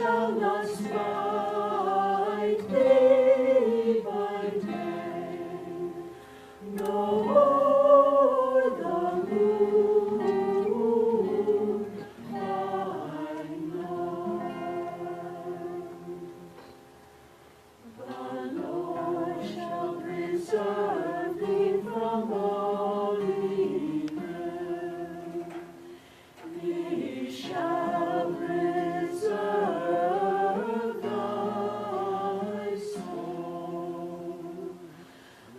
shall not smite day by day, nor the moon by night. The Lord shall preserve thee from all evil. He shall preserve thy soul.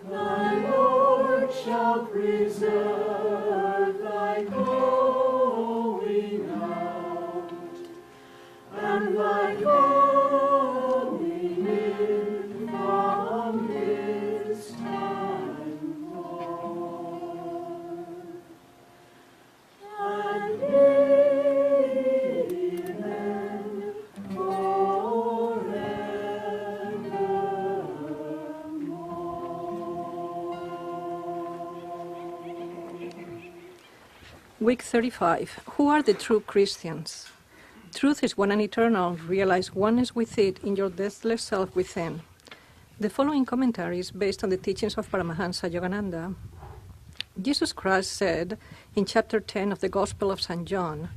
The Lord shall preserve thy going out and thy coming in from this time forth, and even forevermore. Week 35. Who are the true Christians? Truth is one and eternal. Realize oneness with it in your deathless self within. The following commentary is based on the teachings of Paramahansa Yogananda. Jesus Christ said in chapter 10 of the Gospel of St. John,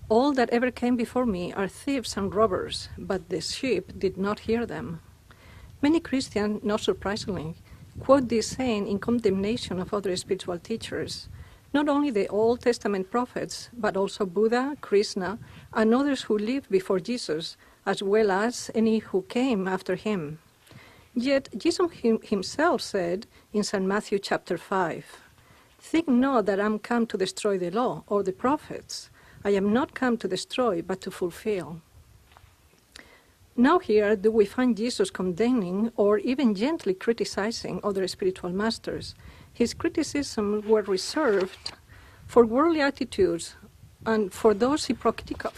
"All that ever came before me are thieves and robbers, but the sheep did not hear them." Many Christians, not surprisingly, quote this saying in condemnation of other spiritual teachers, not only the Old Testament prophets, but also Buddha, Krishna, and others who lived before Jesus, as well as any who came after him. Yet Jesus himself said in St. Matthew chapter 5, "Think not that I am come to destroy the law or the prophets. I am not come to destroy, but to fulfill." Now here do we find Jesus condemning or even gently criticizing other spiritual masters. His criticisms were reserved for worldly attitudes and for those hypocritical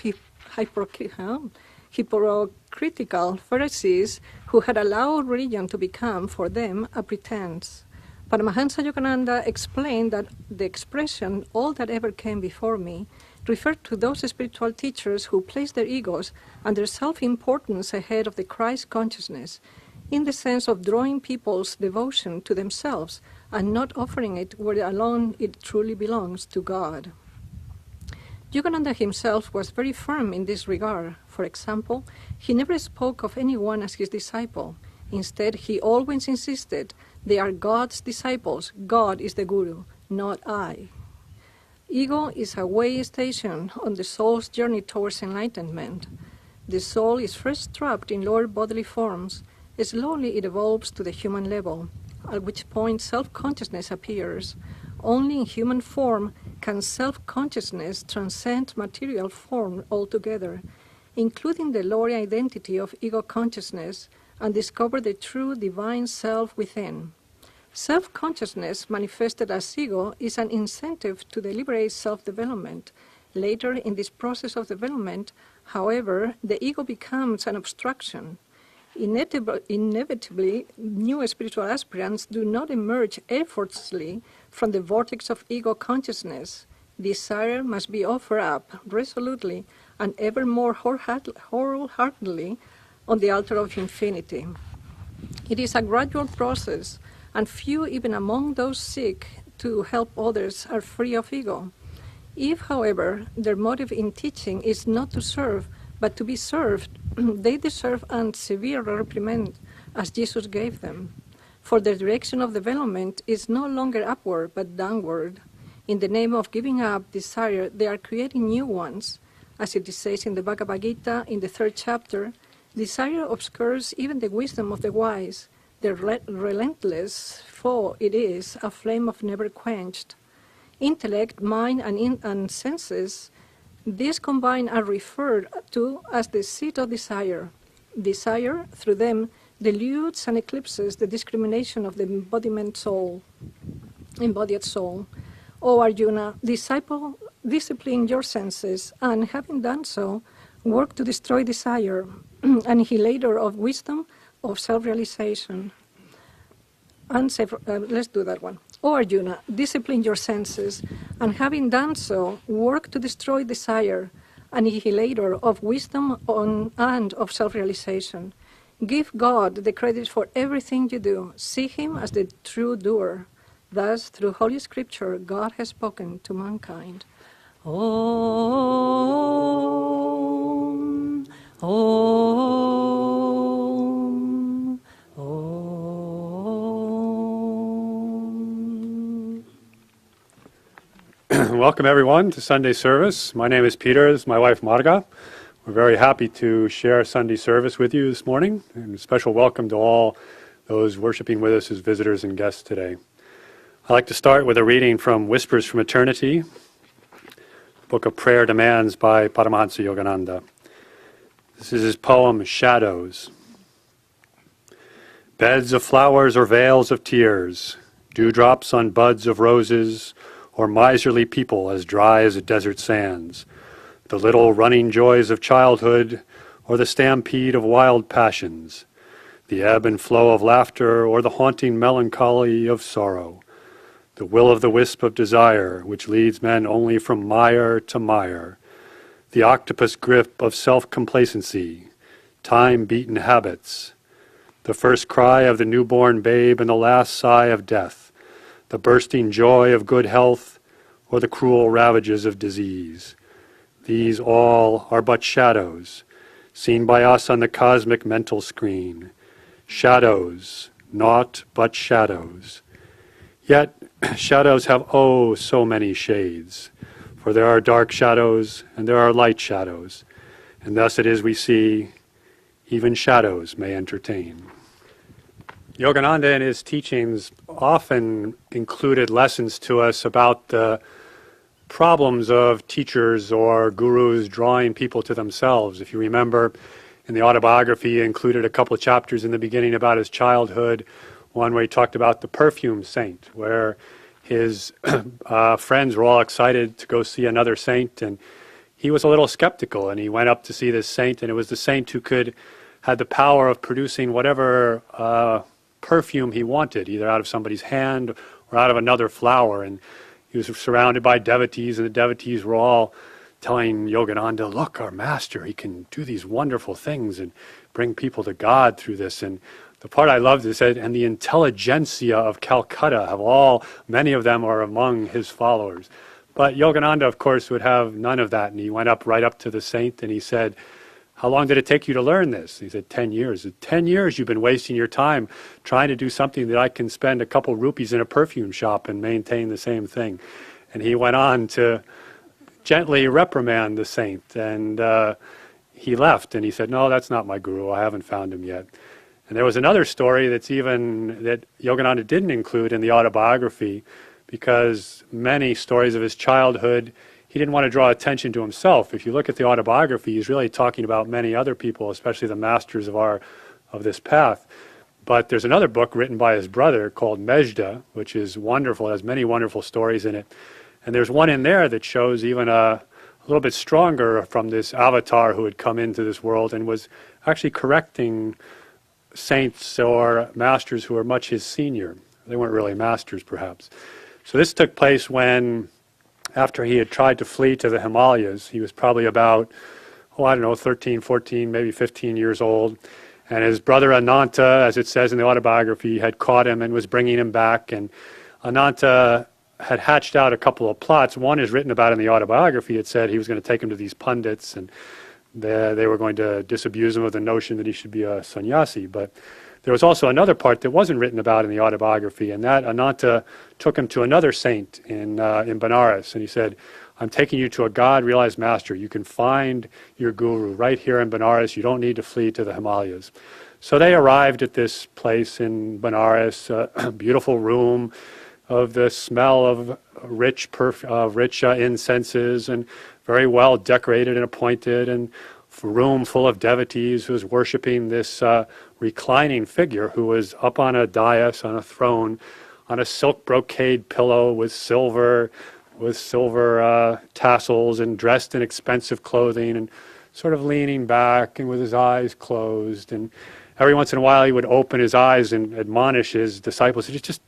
Pharisees who had allowed religion to become for them a pretense. Paramahansa Yogananda explained that the expression, "all that ever came before me," referred to those spiritual teachers who placed their egos and their self-importance ahead of the Christ consciousness, in the sense of drawing people's devotion to themselves and not offering it where alone it truly belongs, to God. Yogananda himself was very firm in this regard. For example, he never spoke of anyone as his disciple. Instead, he always insisted, "They are God's disciples. God is the Guru, not I." Ego is a way station on the soul's journey towards enlightenment. The soul is first trapped in lower bodily forms. Slowly it evolves to the human level, at which point self-consciousness appears. Only in human form can self-consciousness transcend material form altogether, including the lower identity of ego consciousness, and discover the true divine self within. Self-consciousness manifested as ego is an incentive to deliberate self-development. Later in this process of development, however, the ego becomes an obstruction. Inevitably, new spiritual aspirants do not emerge effortlessly from the vortex of ego consciousness. Desire must be offered up resolutely and ever more wholeheartedly on the altar of infinity. It is a gradual process, and few even among those seek to help others are free of ego. If, however, their motive in teaching is not to serve, but to be served, they deserve a severe reprimand, as Jesus gave them. For the direction of development is no longer upward, but downward. In the name of giving up desire, they are creating new ones. As it says in the Bhagavad Gita, in the 3rd chapter, desire obscures even the wisdom of the wise. The relentless foe it is, a flame of never quenched. Intellect, mind, and senses, these combined are referred to as the seat of desire. Desire, through them, deludes and eclipses the discrimination of the embodied soul. O Arjuna, discipline your senses, and having done so, work to destroy desire, annihilator of wisdom, of self-realization. Let's do that one. O Arjuna, discipline your senses, and having done so, work to destroy desire, annihilator of wisdom and of self-realization. Give God the credit for everything you do. See him as the true doer. Thus, through Holy Scripture, God has spoken to mankind. Om, Om, Om. Welcome everyone to Sunday service. My name is Peter. This is my wife Marga. We're very happy to share Sunday service with you this morning, and a special welcome to all those worshiping with us as visitors and guests today. I'd like to start with a reading from Whispers from Eternity, Book of Prayer Demands by Paramahansa Yogananda. This is his poem, Shadows. Beds of flowers or veils of tears, dewdrops on buds of roses, or miserly people as dry as desert sands, the little running joys of childhood, or the stampede of wild passions, the ebb and flow of laughter, or the haunting melancholy of sorrow, the will-o'-the-wisp of desire, which leads men only from mire to mire, the octopus grip of self-complacency, time-beaten habits, the first cry of the newborn babe and the last sigh of death, the bursting joy of good health, or the cruel ravages of disease. These all are but shadows, seen by us on the cosmic mental screen. Shadows, naught but shadows. Yet shadows have oh so many shades, for there are dark shadows and there are light shadows, and thus it is we see even shadows may entertain. Yogananda in his teachings often included lessons to us about the problems of teachers or gurus drawing people to themselves. If you remember, in the autobiography, he included a couple of chapters in the beginning about his childhood, one where he talked about the perfume saint, where his friends were all excited to go see another saint, and he was a little skeptical, and he went up to see this saint, and it was the saint who had the power of producing whatever perfume he wanted, either out of somebody's hand or out of another flower. And he was surrounded by devotees, and the devotees were all telling Yogananda, look, our master, he can do these wonderful things and bring people to God through this. And the part I loved is that, and the intelligentsia of Calcutta many of them are among his followers. But Yogananda, of course, would have none of that. And he went right up to the saint and he said, how long did it take you to learn this? He said, 10 years. 10 years you've been wasting your time trying to do something that I can spend a couple rupees in a perfume shop and maintain the same thing. And he went on to gently reprimand the saint. And he left and he said, no, that's not my guru. I haven't found him yet. And there was another story that Yogananda didn't include in the autobiography, because many stories of his childhood, he didn't want to draw attention to himself. If you look at the autobiography, he's really talking about many other people, especially the masters of this path. But there's another book written by his brother called Mejda, which is wonderful. It has many wonderful stories in it. And there's one in there that shows even a little bit stronger from this avatar who had come into this world and was actually correcting saints or masters who were much his senior. They weren't really masters, perhaps. So this took place when, after he had tried to flee to the Himalayas, he was probably about, 13, 14, maybe 15 years old. And his brother Ananta, as it says in the autobiography, had caught him and was bringing him back. And Ananta had hatched out a couple of plots. One is written about in the autobiography. It said he was going to take him to these pundits, and they were going to disabuse him of the notion that he should be a sannyasi. But there was also another part that wasn't written about in the autobiography, and that Ananta took him to another saint in Benares, and he said, I'm taking you to a God-realized master. You can find your guru right here in Benares. You don't need to flee to the Himalayas. So they arrived at this place in Benares, a beautiful room of the smell of rich incenses, and very well decorated and appointed, and a room full of devotees who was worshiping this reclining figure who was up on a dais, on a throne, on a silk brocade pillow with silver tassels, and dressed in expensive clothing, and sort of leaning back and with his eyes closed. And every once in a while he would open his eyes and admonish his disciples, just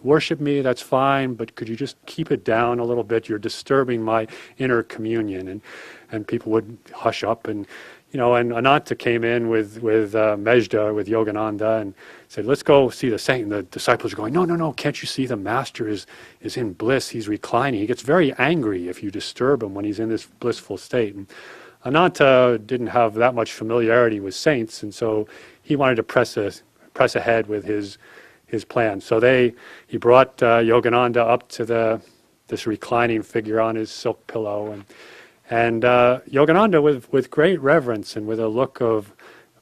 worship me, that's fine, but could you just keep it down a little bit? You're disturbing my inner communion. And and people would hush up, and and Ananta came in with Mejda, with Yogananda, and said, let's go see the saint. And the disciples are going, no, no, no, can't you see the master is in bliss, he's reclining. He gets very angry if you disturb him when he's in this blissful state. And Ananta didn't have that much familiarity with saints, and so he wanted to press ahead with his plan. So he brought Yogananda up to this reclining figure on his silk pillow, and Yogananda, with great reverence and with a look of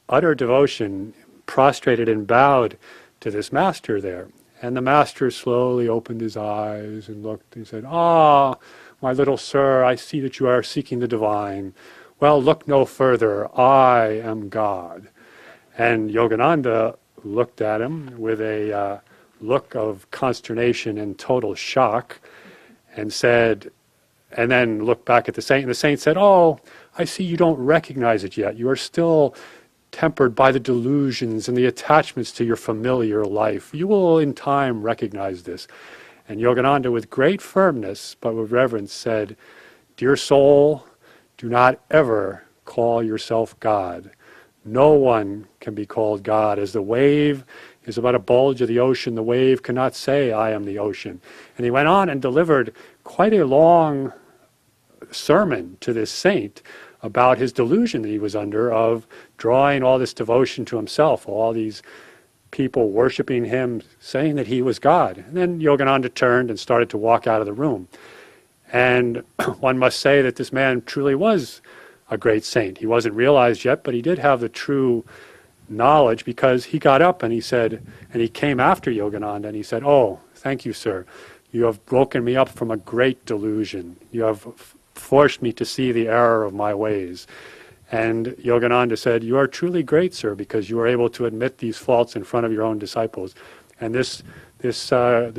utter devotion, prostrated and bowed to this master there. And the master slowly opened his eyes and looked and said, "Ah, my little sir, I see that you are seeking the divine. Well, look no further. I am God." And Yogananda looked at him with a look of consternation and total shock, and said, and then looked back at the saint, and the saint said, "Oh, I see you don't recognize it yet. You are still tempered by the delusions and the attachments to your familiar life. You will in time recognize this." And Yogananda, with great firmness but with reverence, said, "Dear soul, do not ever call yourself God. No one can be called God. As the wave is about a bulge of the ocean, the wave cannot say, 'I am the ocean.'" And he went on and delivered quite a long sermon to this saint about his delusion that he was under of drawing all this devotion to himself, all these people worshiping him, saying that he was God. And then Yogananda turned and started to walk out of the room. And one must say that this man truly was a great saint. He wasn't realized yet, but he did have the true knowledge, because he got up and he said, and he came after Yogananda and he said, "Oh, thank you, sir. You have broken me up from a great delusion. You have forced me to see the error of my ways." And Yogananda said, "You are truly great, sir, because you are able to admit these faults in front of your own disciples." And this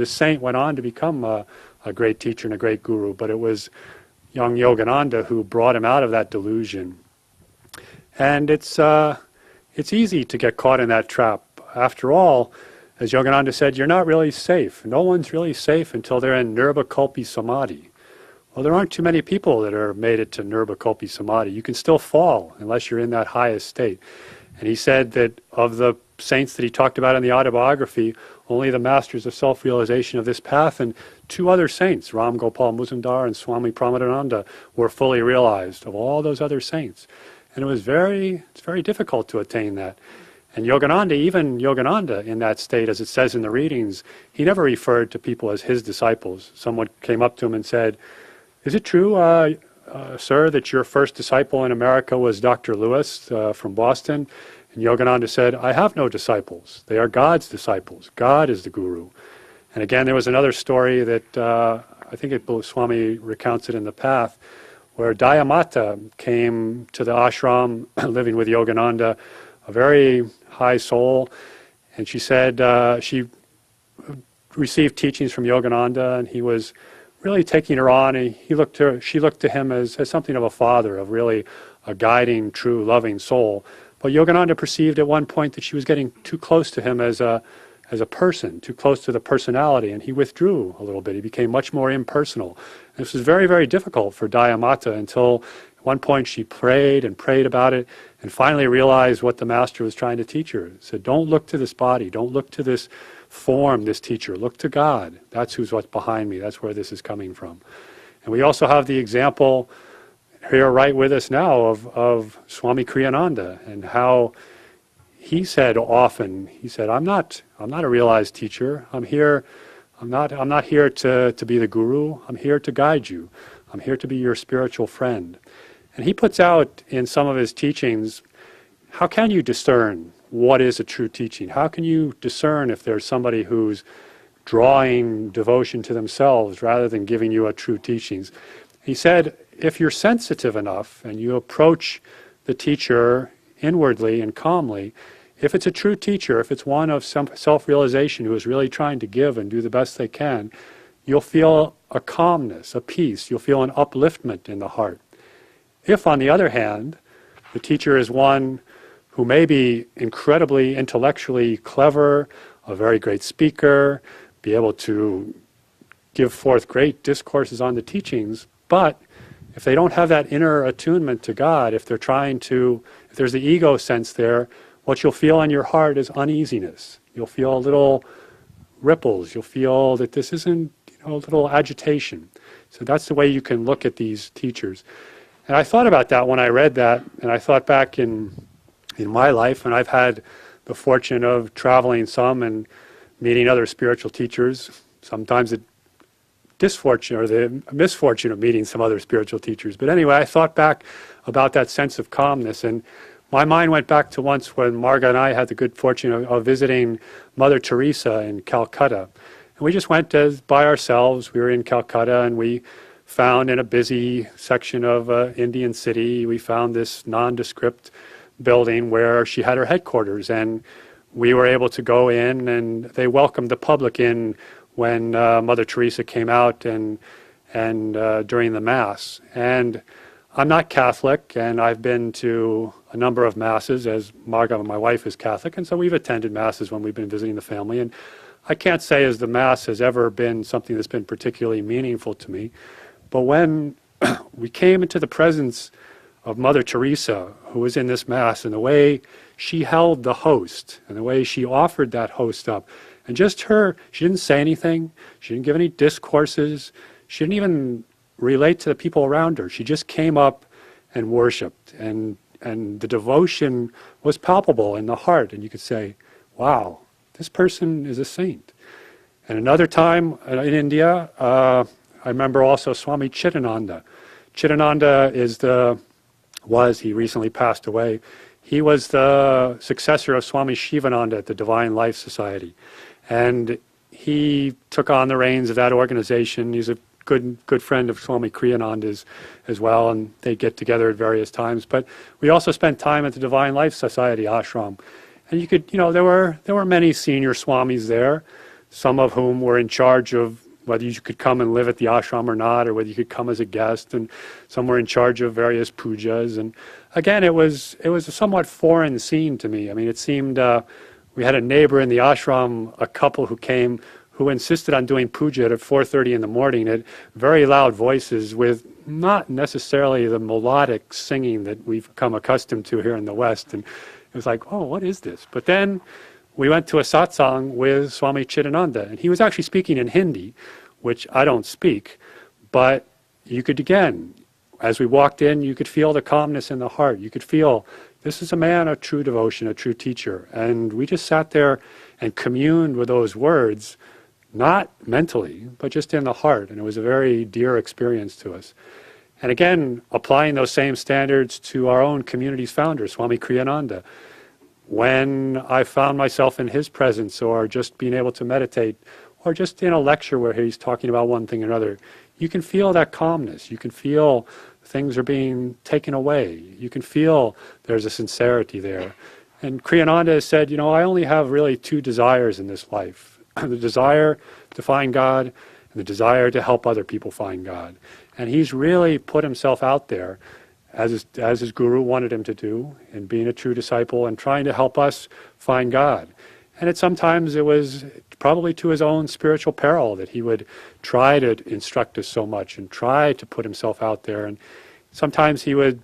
saint went on to become a great teacher and a great guru, but it was young Yogananda who brought him out of that delusion. And it's easy to get caught in that trap. After all, as Yogananda said, you're not really safe. No one's really safe until they're in nirvikalpi samadhi. Well, there aren't too many people that are made it to nirvikalpi samadhi. You can still fall unless you're in that highest state. And he said that of the saints that he talked about in the autobiography, only the masters of self-realization of this path and two other saints, Ram Gopal Muzumdar and Swami Pramadananda, were fully realized of all those other saints. And it's very difficult to attain that. And Yogananda, even Yogananda in that state, as it says in the readings, he never referred to people as his disciples. Someone came up to him and said, "Is it true, sir, that your first disciple in America was Dr. Lewis from Boston?" And Yogananda said, "I have no disciples. They are God's disciples. God is the guru." And again, there was another story that I think Swami recounts it in the Path, where Dayamata came to the ashram living with Yogananda, a very high soul, and she said she received teachings from Yogananda, and he was really taking her on. And she looked to him as something of a father, of really a guiding, true, loving soul. But Yogananda perceived at one point that she was getting too close to him as a person, too close to the personality, and he withdrew a little bit. He became much more impersonal. And this was very, very difficult for Dayamata until at one point she prayed and prayed about it and finally realized what the master was trying to teach her. He said, "Don't look to this body, don't look to this form, this teacher, look to God. That's what's behind me, that's where this is coming from." And we also have the example here right with us now of Swami Kriyananda, and how he said often, he said, I'm not a realized teacher. I'm not here to be the guru. I'm here to guide you. I'm here to be your spiritual friend. And he puts out in some of his teachings, how can you discern what is a true teaching? How can you discern if there's somebody who's drawing devotion to themselves rather than giving you a true teachings? He said, if you're sensitive enough and you approach the teacher inwardly and calmly, if it's a true teacher, if it's one of some self-realization who is really trying to give and do the best they can, you'll feel a calmness, a peace. You'll feel an upliftment in the heart. If, on the other hand, the teacher is one who may be incredibly intellectually clever, a very great speaker, be able to give forth great discourses on the teachings, but if they don't have that inner attunement to God, if they're if there's the ego sense there, what you'll feel in your heart is uneasiness. You'll feel little ripples. You'll feel that this isn't, a little agitation. So that's the way you can look at these teachers. And I thought about that when I read that, and I thought back in my life, and I've had the fortune of traveling some and meeting other spiritual teachers, sometimes the disfortune or the misfortune of meeting some other spiritual teachers. But anyway, I thought back about that sense of calmness, and my mind went back to once when Marga and I had the good fortune of visiting Mother Teresa in Calcutta. And we just went by ourselves. We were in Calcutta, and we found in a busy section of Indian city, we found this nondescript building where she had her headquarters. And we were able to go in, and they welcomed the public in when Mother Teresa came out and during the Mass. And I'm not Catholic, and I've been to a number of Masses, as Marga, my wife, is Catholic, and so we've attended Masses when we've been visiting the family. And I can't say as the Mass has ever been something that's been particularly meaningful to me. But when we came into the presence of Mother Teresa, who was in this Mass, and the way she held the host, and the way she offered that host up, and just she didn't say anything, she didn't give any discourses, she didn't even relate to the people around her. She just came up and worshipped, and the devotion was palpable in the heart, and you could say, wow, this person is a saint. And another time in India, I remember also Swami Chidananda. Chidananda he recently passed away. He was the successor of Swami Shivananda at the Divine Life Society. And he took on the reins of that organization. He's a good friend of Swami Kriyananda's as well, and they get together at various times. But we also spent time at the Divine Life Society ashram. And you could, there were many senior swamis there, some of whom were in charge of whether you could come and live at the ashram or not, or whether you could come as a guest, and some were in charge of various pujas. And again, it was a somewhat foreign scene to me. I mean, it seemed we had a neighbor in the ashram, a couple who insisted on doing puja at 4:30 in the morning at very loud voices with not necessarily the melodic singing that we've come accustomed to here in the West. And it was like, oh, what is this? But then we went to a satsang with Swami Chidananda, and he was actually speaking in Hindi, which I don't speak, but you could, again, as we walked in, you could feel the calmness in the heart. You could feel this is a man of true devotion, a true teacher. And we just sat there and communed with those words, not mentally, but just in the heart. And it was a very dear experience to us. And again, applying those same standards to our own community's founder, Swami Kriyananda. When I found myself in his presence, or just being able to meditate, or just in a lecture where he's talking about one thing or another, you can feel that calmness. You can feel things are being taken away. You can feel there's a sincerity there. And Kriyananda has said, I only have really two desires in this life. The desire to find God, and the desire to help other people find God. And he's really put himself out there, as his guru wanted him to do, in being a true disciple and trying to help us find God. And sometimes it was probably to his own spiritual peril that he would try to instruct us so much and try to put himself out there. And sometimes he would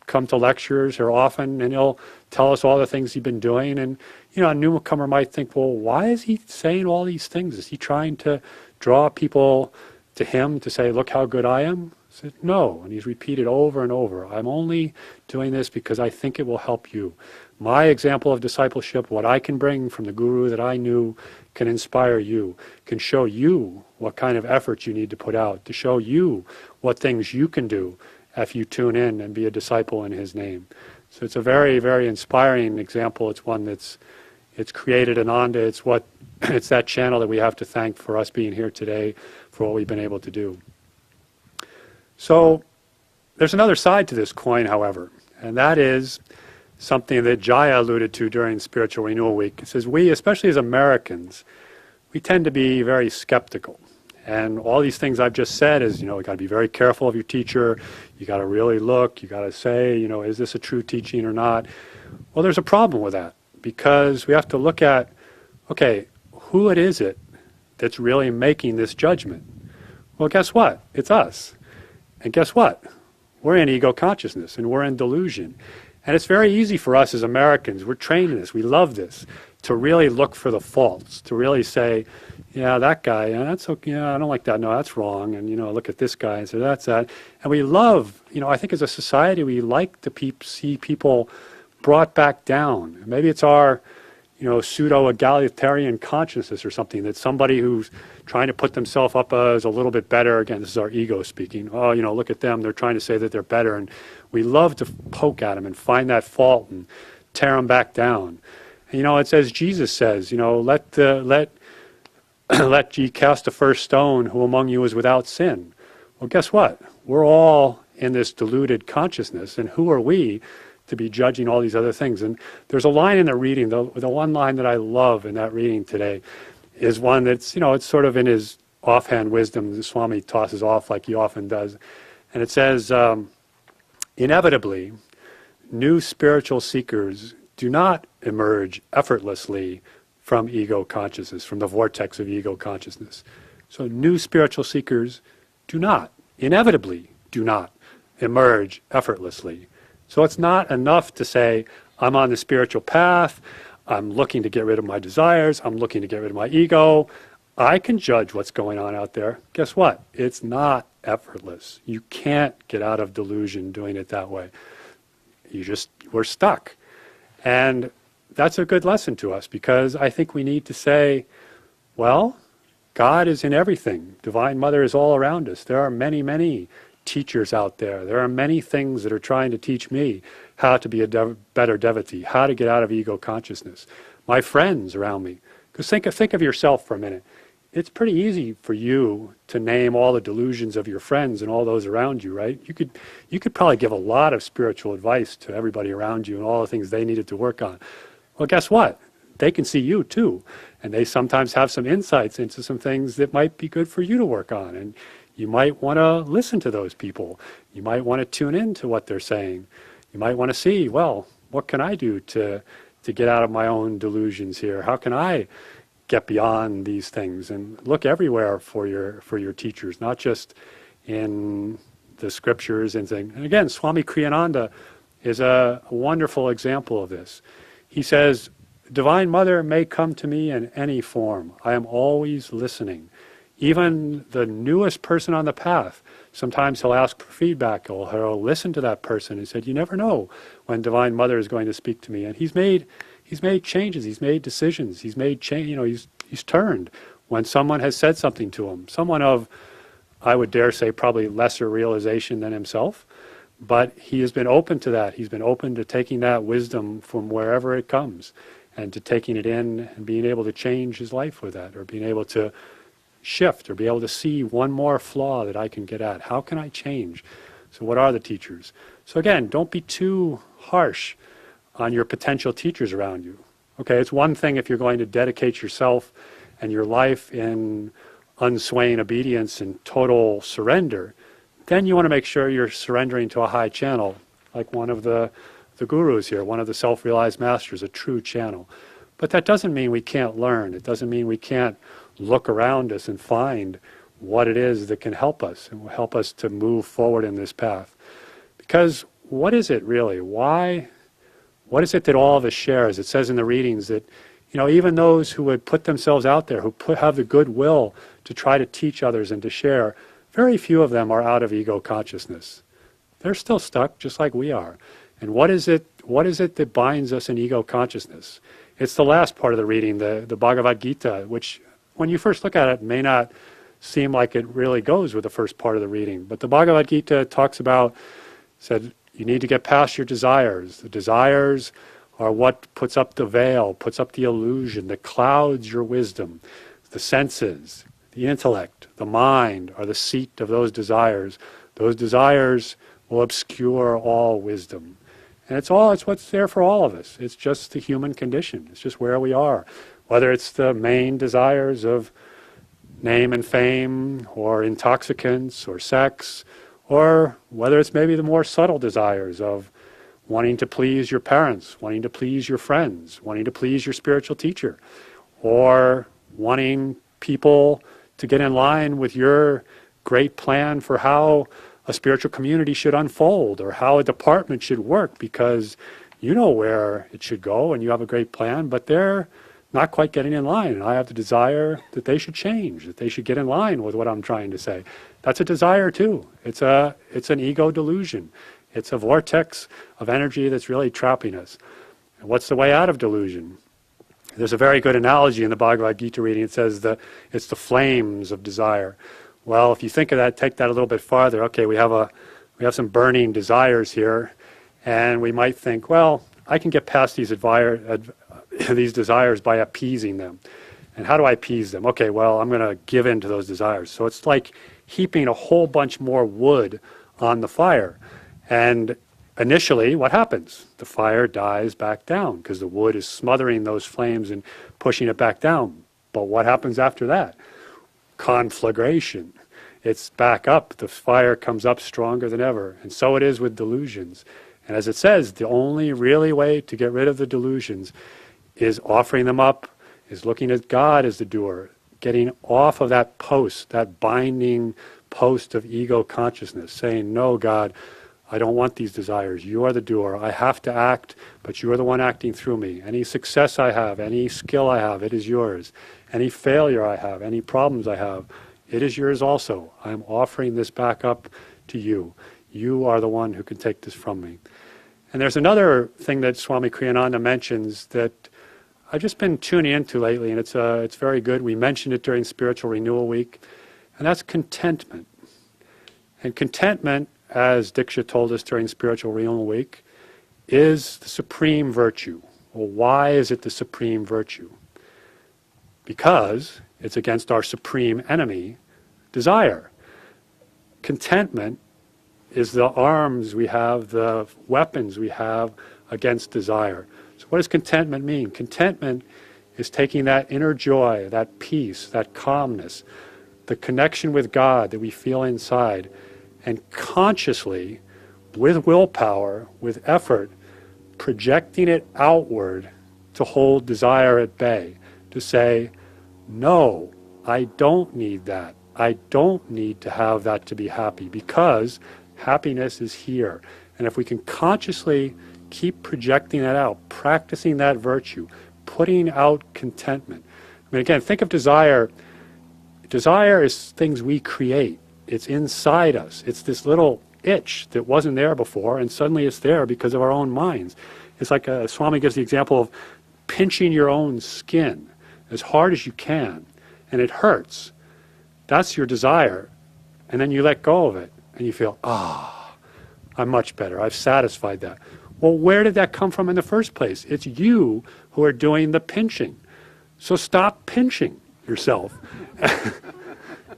come to lectures, or often, and he'll tell us all the things he'd been doing. And a newcomer might think, well, why is he saying all these things? Is he trying to draw people to him to say, look how good I am? I said, no. And he's repeated over and over, I'm only doing this because I think it will help you. My example of discipleship, what I can bring from the guru that I knew, can inspire you, can show you what kind of effort you need to put out, to show you what things you can do if you tune in and be a disciple in his name. So it's a very, very inspiring example. It's one it's created Ananda. It's that channel that we have to thank for us being here today, for what we've been able to do. So there's another side to this coin, however, and that is something that Jaya alluded to during Spiritual Renewal Week. It says we, especially as Americans, we tend to be very skeptical. And all these things I've just said is, you got to be very careful of your teacher. You got to really look. You got to say, is this a true teaching or not? Well, there's a problem with that, because we have to look at, okay, who is it that's really making this judgment? Well, guess what? It's us. And guess what? we're in ego consciousness and we're in delusion. And it's very easy for us as Americans, we're trained in this, we love this, to really look for the faults, to really say, yeah, that guy, yeah, that's okay, yeah, I don't like that, no, that's wrong, and, look at this guy, and say, that's that. And we love, I think as a society, we like to see people brought back down. Maybe it's our, pseudo-egalitarian consciousness or something, that somebody who's trying to put themselves up as a little bit better, again, this is our ego speaking, oh, look at them, they're trying to say that they're better, and we love to poke at them and find that fault and tear them back down. And, it's as Jesus says, let ye cast the first stone who among you is without sin. Well, guess what? We're all in this deluded consciousness, and who are we to be judging all these other things? And there's a line in the reading, the one line that I love in that reading today is one that's, it's sort of in his offhand wisdom, the Swami tosses off like he often does. And it says, inevitably, new spiritual seekers do not emerge effortlessly from ego consciousness, from the vortex of ego consciousness. So new spiritual seekers inevitably do not emerge effortlessly. So it's not enough to say, I'm on the spiritual path, I'm looking to get rid of my desires, I'm looking to get rid of my ego. I can judge what's going on out there. Guess what? It's not effortless. You can't get out of delusion doing it that way. We're stuck. And that's a good lesson to us, because I think we need to say, well, God is in everything. Divine Mother is all around us. There are many, many teachers out there. There are many things that are trying to teach me how to be a better devotee, how to get out of ego consciousness. My friends around me. Because think of yourself for a minute. It's pretty easy for you to name all the delusions of your friends and all those around you, right? You could probably give a lot of spiritual advice to everybody around you and all the things they needed to work on. Well, guess what? They can see you too. And they sometimes have some insights into some things that might be good for you to work on. And you might want to listen to those people. You might want to tune in to what they're saying. You might want to see, well, what can I do to get out of my own delusions here? How can I get beyond these things? And look everywhere for your teachers, not just in the scriptures and things. And again, Swami Kriyananda is a wonderful example of this. He says, Divine Mother may come to me in any form. I am always listening. Even the newest person on the path, sometimes he'll ask for feedback, or he'll listen to that person. He said, you never know when Divine Mother is going to speak to me. And he's made changes, he's made decisions, he's made change, he's turned when someone has said something to him. Someone of, I would dare say, probably lesser realization than himself. But he has been open to that. He's been open to taking that wisdom from wherever it comes and to taking it in and being able to change his life with that, or being able to shift, or be able to see one more flaw that I can get at. How can I change? So what are the teachers? So again, don't be too harsh on your potential teachers around you. Okay, it's one thing if you're going to dedicate yourself and your life in unswaying obedience and total surrender. Then you want to make sure you're surrendering to a high channel, like one of the gurus here, one of the self-realized masters, a true channel. But that doesn't mean we can't learn. It doesn't mean we can't look around us and find what it is that can help us and will help us to move forward in this path. Because what is it really? What is it that all of us shares? It says in the readings that, even those who would put themselves out there, who have the goodwill to try to teach others and to share, very few of them are out of ego consciousness. They're still stuck just like we are. And what is it that binds us in ego consciousness? It's the last part of the reading, the Bhagavad Gita, which when you first look at it may not seem like it really goes with the first part of the reading. But the Bhagavad Gita talks about, said, you need to get past your desires. The desires are what puts up the veil, puts up the illusion, that clouds your wisdom. The senses, the intellect, the mind are the seat of those desires. Those desires will obscure all wisdom. And it's what's there for all of us. It's just the human condition. It's just where we are. Whether it's the main desires of name and fame, or intoxicants, or sex, or whether it's maybe the more subtle desires of wanting to please your parents, wanting to please your friends, wanting to please your spiritual teacher, or wanting people to get in line with your great plan for how a spiritual community should unfold or how a department should work, because you know where it should go and you have a great plan, but they're not quite getting in line. And I have the desire that they should change, that they should get in line with what I'm trying to say. That's a desire too. It's an ego delusion. It's a vortex of energy that's really trapping us. And what's the way out of delusion? There's a very good analogy in the Bhagavad Gita reading. It says that it's the flames of desire. Well, if you think of that, take that a little bit farther. Okay, we have some burning desires here, and we might think, well, I can get past these desires by appeasing them. And how do I appease them? Okay, well, I'm going to give in to those desires. So it's like heaping a whole bunch more wood on the fire. And initially, what happens? The fire dies back down because the wood is smothering those flames and pushing it back down. But what happens after that? Conflagration. It's back up. The fire comes up stronger than ever. And so it is with delusions. And as it says, the only really way to get rid of the delusions is offering them up, is looking at God as the doer, getting off of that post, that binding post of ego consciousness, saying, no, God, I don't want these desires. You are the doer. I have to act, but you are the one acting through me. Any success I have, any skill I have, it is yours. Any failure I have, any problems I have, it is yours also. I am offering this back up to you. You are the one who can take this from me. And there's another thing that Swami Kriyananda mentions that I've just been tuning into lately, and it's very good. We mentioned it during Spiritual Renewal Week, and that's contentment. And contentment, as Diksha told us during Spiritual Renewal Week, is the supreme virtue. Well, why is it the supreme virtue? Because it's against our supreme enemy, desire. Contentment is the arms we have, the weapons we have against desire. So what does contentment mean? Contentment is taking that inner joy, that peace, that calmness, the connection with God that we feel inside, and consciously, with willpower, with effort, projecting it outward to hold desire at bay, to say, no, I don't need that. I don't need to have that to be happy, because happiness is here. And if we can consciously keep projecting that out, practicing that virtue, putting out contentment. I mean, again, think of desire. Desire is things we create. It's inside us. It's this little itch that wasn't there before, and suddenly it's there because of our own minds. It's like Swami gives the example of pinching your own skin as hard as you can, and it hurts. That's your desire. And then you let go of it, and you feel, I'm much better. I've satisfied that. Well, where did that come from in the first place? It's you who are doing the pinching. So stop pinching yourself.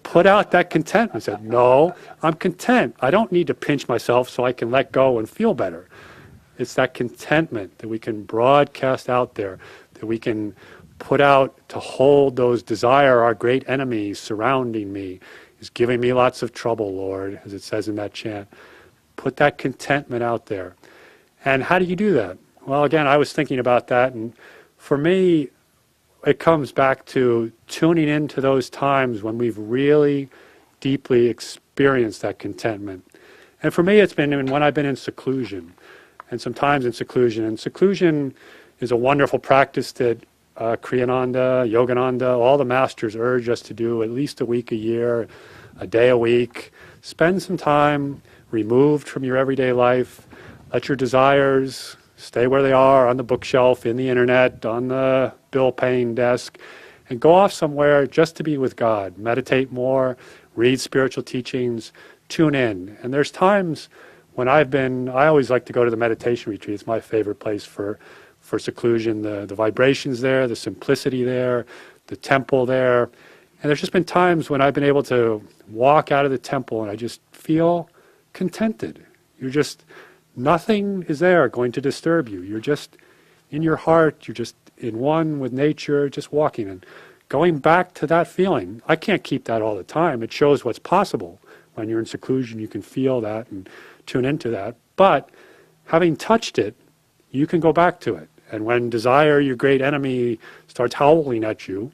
Put out that contentment. Say, no, I'm content. I don't need to pinch myself so I can let go and feel better. It's that contentment that we can broadcast out there, that we can put out to hold those desire, our great enemies surrounding me, is giving me lots of trouble, Lord, as it says in that chant. Put that contentment out there. And how do you do that? Well, again, I was thinking about that, and for me, it comes back to tuning into those times when we've really deeply experienced that contentment. And for me, it's been when I've been in seclusion, and sometimes in seclusion. And seclusion is a wonderful practice that Kriyananda, Yogananda, all the masters urge us to do at least a week a year, a day a week. Spend some time removed from your everyday life. Let your desires stay where they are, on the bookshelf, in the internet, on the bill-paying desk, and go off somewhere just to be with God. Meditate more, read spiritual teachings, tune in. And there's times when I always like to go to the meditation retreat. It's my favorite place for seclusion. The vibrations there, the simplicity there, the temple there. And there's just been times when I've been able to walk out of the temple and I just feel contented. Nothing is there going to disturb you. You're just in your heart, you're just in one with nature, just walking. And going back to that feeling, I can't keep that all the time. It shows what's possible. When you're in seclusion, you can feel that and tune into that. But having touched it, you can go back to it. And when desire, your great enemy, starts howling at you,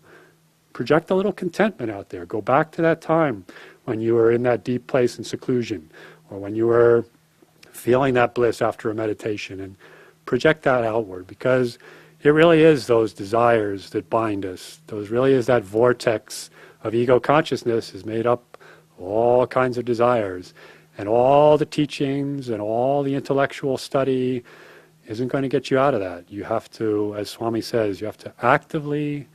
project a little contentment out there. Go back to that time when you were in that deep place in seclusion, or when you were feeling that bliss after a meditation, and project that outward, because it really is those desires that bind us. Those really is that vortex of ego consciousness is made up of all kinds of desires. And all the teachings and all the intellectual study isn't going to get you out of that. You have to, as Swami says, you have to actively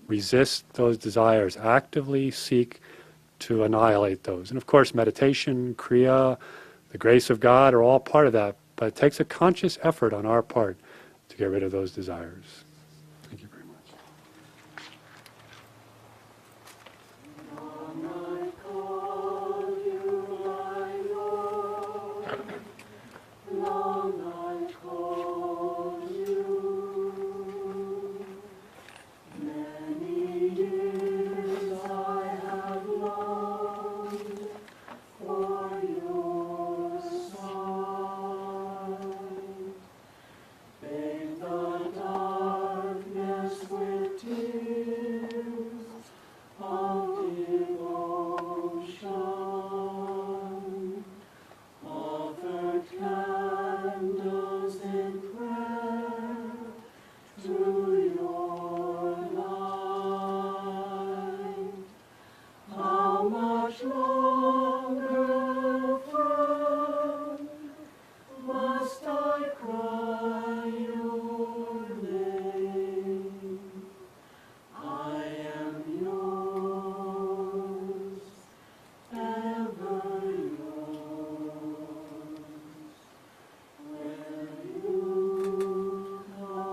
resist those desires, actively seek to annihilate those. And of course, meditation, Kriya, the grace of God are all part of that, but it takes a conscious effort on our part to get rid of those desires. Thank you very much. I call you my Lord, long I call you. Many years I have longed for your sight. Bathe the darkness with tears of devotion, offered candles in prayer to your light. How much longer, friend, must I cry your name? I am yours, ever yours. Will you come?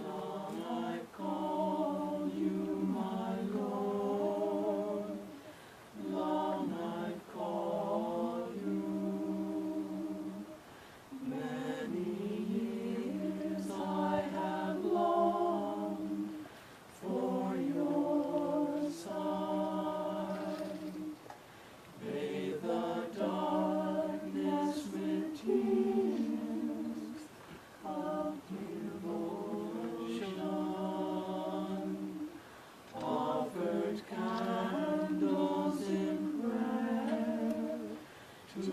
Long I call you my Lord, long I call you. Many years I have longed for your sight. Bathe the darkness with tears of devotion, offered candles in prayer to